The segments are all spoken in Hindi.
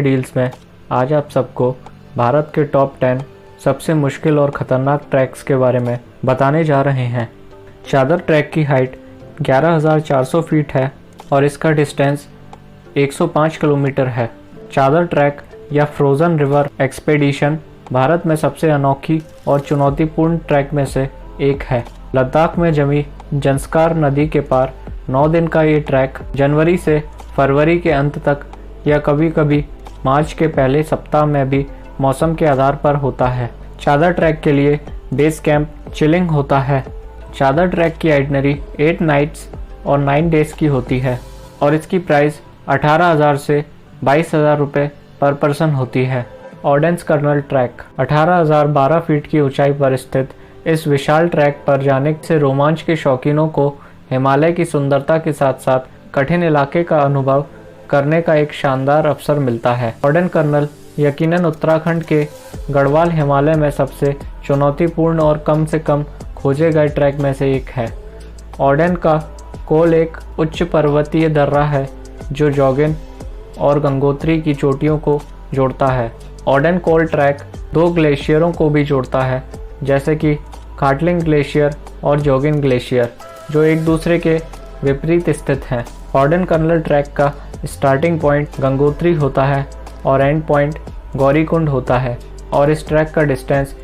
डील्स में आज आप सबको भारत के टॉप 10 सबसे मुश्किल और ख़तरनाक ट्रैक्स के बारे में बताने जा रहे हैं। चादर ट्रैक की हाइट 11,400 फीट है और इसका डिस्टेंस 105 किलोमीटर है। चादर ट्रैक या फ्रोज़न रिवर एक्सपेडिशन भारत में सबसे अनोखी और चुनौतीपूर्ण ट्रैक में से एक है। लद्दाख में जमी ज़ंस्कार नदी के पार 9 दिन का ये ट्रैक जनवरी से फरवरी के अंत तक या कभी कभी मार्च के पहले सप्ताह में भी मौसम के आधार पर होता है। चादर ट्रैक के लिए बेस कैंप चिलिंग होता है। चादर ट्रैक की आइटनरी 8 नाइट्स और 9 डेज की होती है और इसकी प्राइस 18,000 से 22,000 रुपये पर पर्सन होती है। ऑर्डेंस कर्नल ट्रैक 18,012 फीट की ऊंचाई पर स्थित इस विशाल ट्रैक पर जाने से रोमांच के शौकीनों को हिमालय की सुंदरता के साथ साथ कठिन इलाके का अनुभव करने का एक शानदार अवसर मिलता है। ऑर्डेन कर्नल यकीनन उत्तराखंड के गढ़वाल हिमालय में सबसे चुनौतीपूर्ण और कम से कम खोजे गए ट्रैक में से एक है। ऑर्डेन का कोल एक उच्च पर्वतीय दर्रा है जो जोगिन और गंगोत्री की चोटियों को जोड़ता है। ऑर्डेन कोल ट्रैक 2 ग्लेशियरों को भी जोड़ता है, जैसे कि काटलिंग ग्लेशियर और जोगिन ग्लेशियर, जो एक दूसरे के विपरीत स्थित हैं। ऑर्डेन कर्नल ट्रैक का स्टार्टिंग पॉइंट गंगोत्री होता है और एंड पॉइंट गौरीकुंड होता है और इस ट्रैक का डिस्टेंस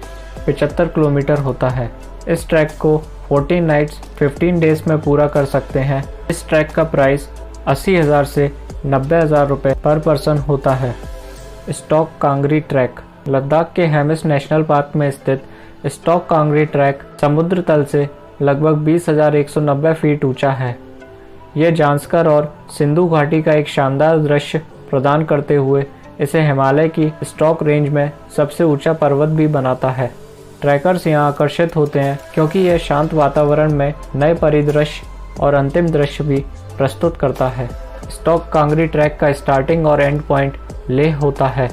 75 किलोमीटर होता है। इस ट्रैक को 14 नाइट्स 15 डेज में पूरा कर सकते हैं। इस ट्रैक का प्राइस 80,000 से 90,000 रुपये पर पर्सन होता है। स्टॉक कांगरी ट्रैक लद्दाख के हेमिस नेशनल पार्क में स्थित स्टॉक कांगरी ट्रैक समुद्र तल से लगभग 20,190 फीट ऊंचा है। यह जांस्कर और सिंधु घाटी का एक शानदार दृश्य प्रदान करते हुए इसे हिमालय की स्टॉक रेंज में सबसे ऊंचा पर्वत भी बनाता है। ट्रैकर्स यहाँ आकर्षित होते हैं क्योंकि यह शांत वातावरण में नए परिदृश्य और अंतिम दृश्य भी प्रस्तुत करता है। स्टॉक कांगरी ट्रैक का स्टार्टिंग और एंड पॉइंट लेह होता है।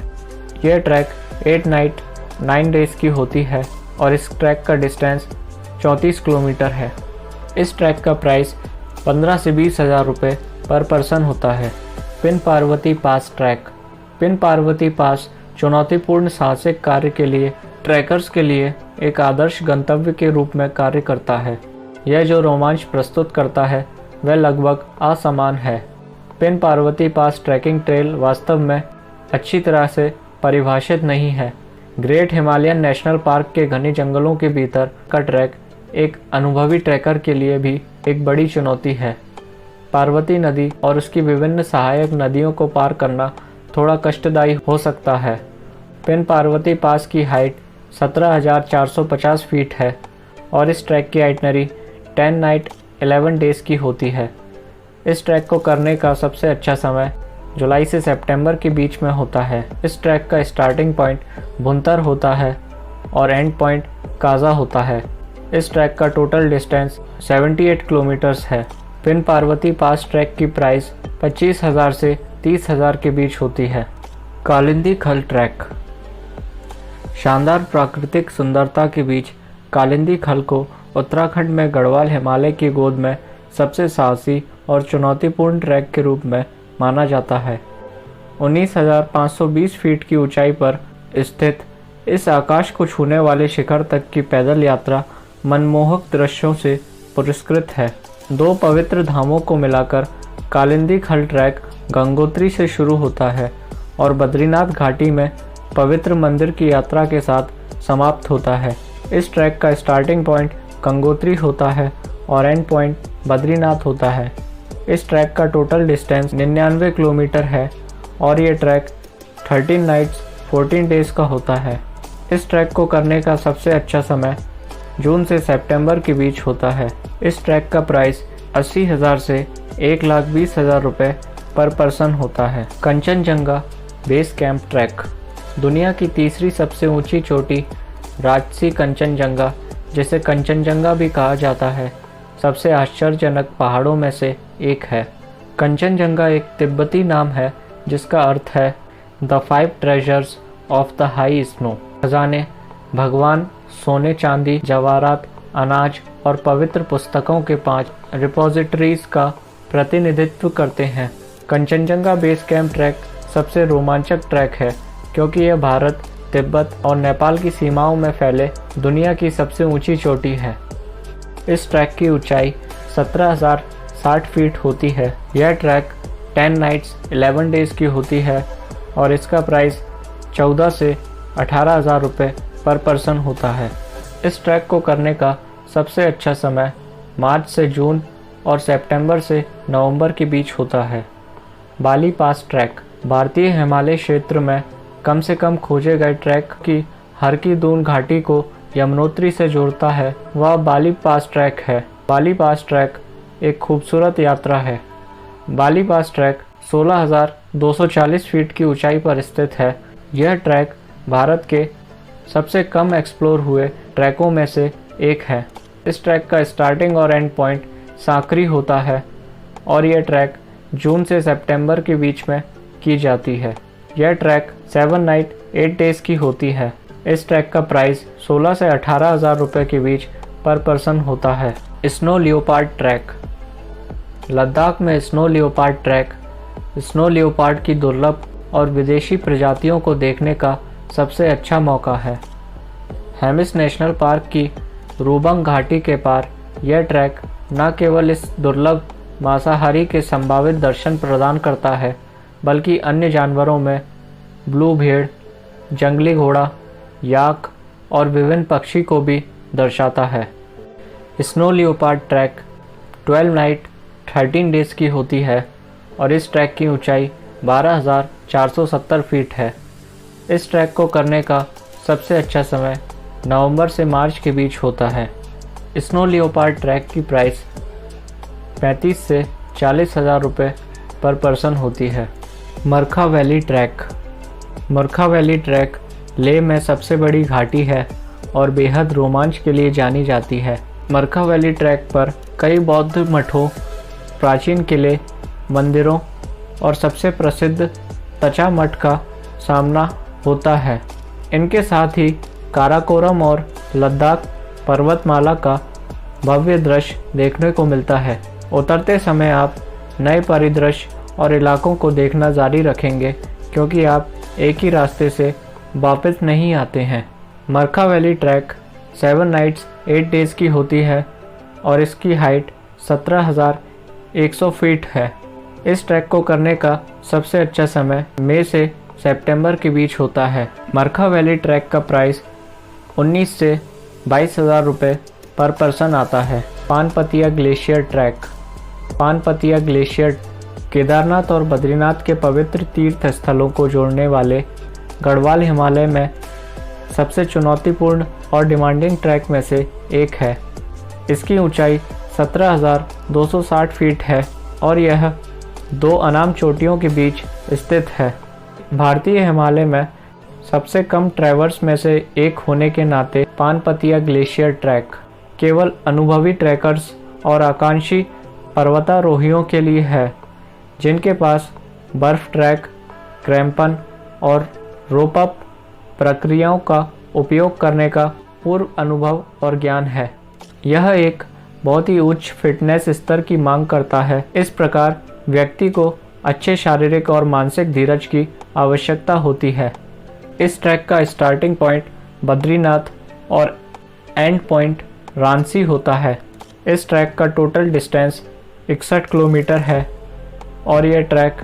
यह ट्रैक 8 नाइट 9 डेज की होती है और इस ट्रैक का डिस्टेंस 34 किलोमीटर है। इस ट्रैक का प्राइस 15 से 20,000 रुपये पर पर्सन होता है। पिन पार्वती पास ट्रैक पिन पार्वती पास चुनौतीपूर्ण साहसिक कार्य के लिए ट्रैकर्स के लिए एक आदर्श गंतव्य के रूप में कार्य करता है। यह जो रोमांच प्रस्तुत करता है वह लगभग असमान है। पिन पार्वती पास ट्रैकिंग ट्रेल वास्तव में अच्छी तरह से परिभाषित नहीं है। ग्रेट हिमालयन नेशनल पार्क के घने जंगलों के भीतर का ट्रैक एक अनुभवी ट्रैकर के लिए भी एक बड़ी चुनौती है। पार्वती नदी और उसकी विभिन्न सहायक नदियों को पार करना थोड़ा कष्टदायी हो सकता है। पिन पार्वती पास की हाइट 17,450 फीट है और इस ट्रैक की आइटनरी 10 नाइट 11 डेज की होती है। इस ट्रैक को करने का सबसे अच्छा समय जुलाई से सितंबर के बीच में होता है। इस ट्रैक का स्टार्टिंग पॉइंट भुंतर होता है और एंड पॉइंट काजा होता है। इस ट्रैक का टोटल डिस्टेंस 78 किलोमीटर्स है। पिन पार्वती पास ट्रैक की प्राइस 25,000 से 30,000 के बीच होती है। कालिंदी खल ट्रैक शानदार प्राकृतिक सुंदरता के बीच कालिंदी खल को उत्तराखंड में गढ़वाल हिमालय की गोद में सबसे साहसी और चुनौतीपूर्ण ट्रैक के रूप में माना जाता है। 19,520 फीट की ऊंचाई पर स्थित इस आकाश को छूने वाले शिखर तक की पैदल यात्रा मनमोहक दृश्यों से पुरस्कृत है। 2 पवित्र धामों को मिलाकर कालिंदी खल ट्रैक गंगोत्री से शुरू होता है और बद्रीनाथ घाटी में पवित्र मंदिर की यात्रा के साथ समाप्त होता है। इस ट्रैक का स्टार्टिंग पॉइंट गंगोत्री होता है और एंड पॉइंट बद्रीनाथ होता है। इस ट्रैक का टोटल डिस्टेंस 99 किलोमीटर है और ये ट्रैक 13 नाइट्स 14 डेज का होता है। इस ट्रैक को करने का सबसे अच्छा समय जून से सितंबर के बीच होता है। इस ट्रैक का प्राइस 80,000 से 1,20,000 रुपये पर पर्सन होता है। कंचनजंगा बेस कैंप ट्रैक दुनिया की तीसरी सबसे ऊंची चोटी राजसी कंचनजंगा, जिसे कंचनजंगा भी कहा जाता है, सबसे आश्चर्यजनक पहाड़ों में से एक है। कंचनजंगा एक तिब्बती नाम है जिसका अर्थ है the 5 treasures of the high snow. खजाने भगवान सोने चांदी जवाहरात अनाज और पवित्र पुस्तकों के 5 रिपोजिटरीज का प्रतिनिधित्व करते हैं। कंचनजंगा बेस कैंप ट्रैक सबसे रोमांचक ट्रैक है क्योंकि यह भारत, तिब्बत और नेपाल की सीमाओं में फैले दुनिया की सबसे ऊंची चोटी है। इस ट्रैक की ऊंचाई 17,060 फीट होती है। यह ट्रैक 10 नाइट्स 11 डेज़ की होती है और इसका प्राइस 14 से 18,000 रुपये पर पर्सन होता है। इस ट्रैक को करने का सबसे अच्छा समय मार्च से जून और सितंबर से नवंबर के बीच होता है। बाली पास ट्रैक भारतीय हिमालय क्षेत्र में कम से कम खोजे गए ट्रैक की हर की दून घाटी को यमुनोत्री से जोड़ता है, वह बाली पास ट्रैक है। बाली पास ट्रैक एक खूबसूरत यात्रा है। बाली पास ट्रैक 16,240 फीट की ऊंचाई पर स्थित है। यह ट्रैक भारत के सबसे कम एक्सप्लोर हुए ट्रैकों में से एक है। इस ट्रैक का स्टार्टिंग और एंड पॉइंट सांकरी होता है और यह ट्रैक जून से सितंबर के बीच में की जाती है। यह ट्रैक 7 नाइट 8 डेज़ की होती है। इस ट्रैक का प्राइस 16 से 18,000 रुपये के बीच पर पर्सन होता है। स्नो लियोपार्ड ट्रैक लद्दाख में snow leopard track snow leopard की दुर्लभ और विदेशी प्रजातियों को देखने का सबसे अच्छा मौका है। हेमिस नेशनल पार्क की रूबंग घाटी के पार यह ट्रैक न केवल इस दुर्लभ मांसाहारी के संभावित दर्शन प्रदान करता है, बल्कि अन्य जानवरों में ब्लू भेड़, जंगली घोड़ा, याक और विभिन्न पक्षी को भी दर्शाता है। Snow leopard track 12 night 13 days की होती है और इस ट्रैक की ऊंचाई 12,470 फीट है। इस ट्रैक को करने का सबसे अच्छा समय नवंबर से मार्च के बीच होता है। स्नो लियोपार्ड ट्रैक की प्राइस 35 से 40,000 रुपये पर पर्सन होती है। मरखा valley track मरखा valley track Leh में सबसे बड़ी घाटी है और बेहद रोमांच के लिए जानी जाती है। मरखा वैली ट्रैक पर कई बौद्ध मठों, प्राचीन किले, मंदिरों और सबसे प्रसिद्ध तचा मठ का सामना होता है। इनके साथ ही काराकोरम और लद्दाख पर्वतमाला का भव्य दृश्य देखने को मिलता है। उतरते समय आप नए परिदृश्य और इलाकों को देखना जारी रखेंगे क्योंकि आप एक ही रास्ते से वापस नहीं आते हैं। मरखा वैली ट्रैक 7 नाइट्स 8 डेज़ की होती है और इसकी हाइट 17,100 फीट है। इस ट्रैक को करने का सबसे अच्छा समय मई से सितंबर के बीच होता है। मरखा वैली ट्रैक का प्राइस 19 से 22,000 रुपये पर पर्सन आता है। पानपतिया ग्लेशियर ट्रैक पानपतिया ग्लेशियर केदारनाथ और बद्रीनाथ के पवित्र तीर्थ स्थलों को जोड़ने वाले गढ़वाल हिमालय में सबसे चुनौतीपूर्ण और डिमांडिंग ट्रैक में से एक है। इसकी ऊंचाई 17,260 फीट है और यह 2 अनाम चोटियों के बीच स्थित है। भारतीय हिमालय में सबसे कम ट्रैवर्स में से एक होने के नाते पानपतिया ग्लेशियर ट्रैक केवल अनुभवी ट्रैकर्स और आकांक्षी पर्वतारोहियों के लिए है, जिनके पास बर्फ ट्रैक, क्रैम्पन और रोप अप प्रक्रियाओं का उपयोग करने का पूर्व अनुभव और ज्ञान है। यह एक बहुत ही उच्च फिटनेस स्तर की मांग करता है। इस प्रकार व्यक्ति को अच्छे शारीरिक और मानसिक धीरज की आवश्यकता होती है। इस ट्रैक का स्टार्टिंग पॉइंट बद्रीनाथ और एंड पॉइंट रांची होता है। इस ट्रैक का टोटल डिस्टेंस 61 किलोमीटर है और यह ट्रैक